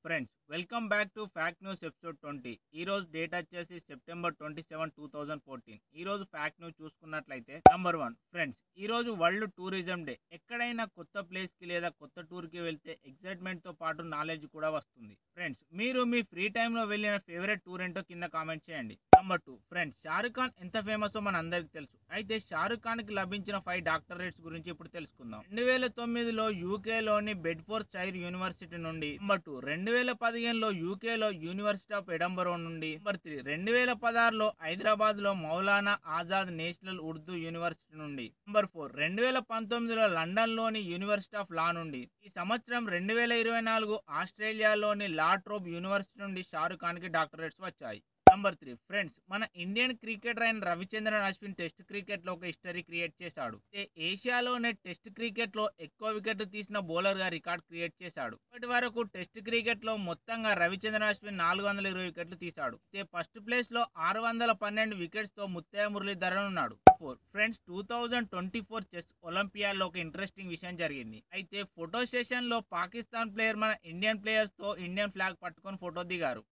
Friends welcome back to fact news episode 20. ఈ రోజు date వచ్చేసి సెప్టెంబర్ 27, 2014. ఈ రోజు ఫ్యాక్ట్ న్యూస్ చూసుకున్నట్లయితే నంబర్ 1 ఫ్రెండ్స్, ఈ రోజు వరల్డ్ టూరిజం డే. ఎక్కడైనా కొత్త ప్లేస్ కి లేదా కొత్త టూర్ కి వెళ్తే ఎక్సైట్మెంట్ తో పాటు నాలెడ్జ్ కూడా వస్తుంది. ఫ్రెండ్స్, మీరు మీ ఫ్రీ టైమ్ లో వెళ్ళిన ఫేవరెట్ టూర్ ఏంటో కింద కామెంట్ చేయండి. నంబర్ 2 ఫ్రెండ్స్, షారుఖ్ ఖాన్ ఎంత ఫేమస్ మన అందరికి తెలుసు. అయితే షారుఖ్ ఖాన్ కి లభించిన 5 డాక్టరేట్స్ గురించి ఇప్పుడు తెలుసుకుందాం. 2009లో యూకేలోని బెడ్ఫోర్డ్ షైర్ యూనివర్సిటీ నుండి. నంబర్ 2 2015లో యూకేలో యూనివర్సిటీ ఆఫ్ ఎడంబరో నుండి. నంబర్ 3 2016లో హైదరాబాద్ లో మౌలానా ఆజాద్ నేషనల్ ఉర్దూ యూనివర్సిటీ నుండి. నంబర్ 4 2019లో లండన్ లోని యూనివర్సిటీ ఆఫ్ లా నుండి. ఈ సంవత్సరం 2024 ఆస్ట్రేలియాలోని లా ట్రోబ్ యూనివర్సిటీ నుండి షారుఖ్ ఖాన్ కి డాక్టరేట్స్ వచ్చాయి. నంబర్ 3 ఫ్రెండ్స్, మన ఇండియన్ క్రికెటర్ అయిన రవిచంద్రన్ అశ్విన్ టెస్ట్ క్రికెట్ లో ఒక హిస్టరీ క్రియేట్ చేశాడు. ఏషియాలోనే టెస్ట్ క్రికెట్ లో ఎక్కువ వికెట్లు తీసిన బౌలర్ గా రికార్డ్ క్రియేట్ చేశాడు. ఇప్పటి వరకు టెస్ట్ క్రికెట్ లో మొత్తంగా రవిచంద్రన్ అశ్విన్ 420 వికెట్లు తీశాడు. ఫస్ట్ ప్లేస్ లో 612 వికెట్స్ తో ముత్తయ్య మురళీధరన్ ఉన్నాడు. ఫ్రెండ్స్, 2024 చెస్ ఒలింపియాడ్ లో ఒక ఇంట్రెస్టింగ్ విషయం జరిగింది. అయితే ఫోటో సెషన్ లో పాకిస్తాన్ ప్లేయర్ మన ఇండియన్ ప్లేయర్స్ తో ఇండియన్ ఫ్లాగ్ పట్టుకొని ఫోటో దిగారు.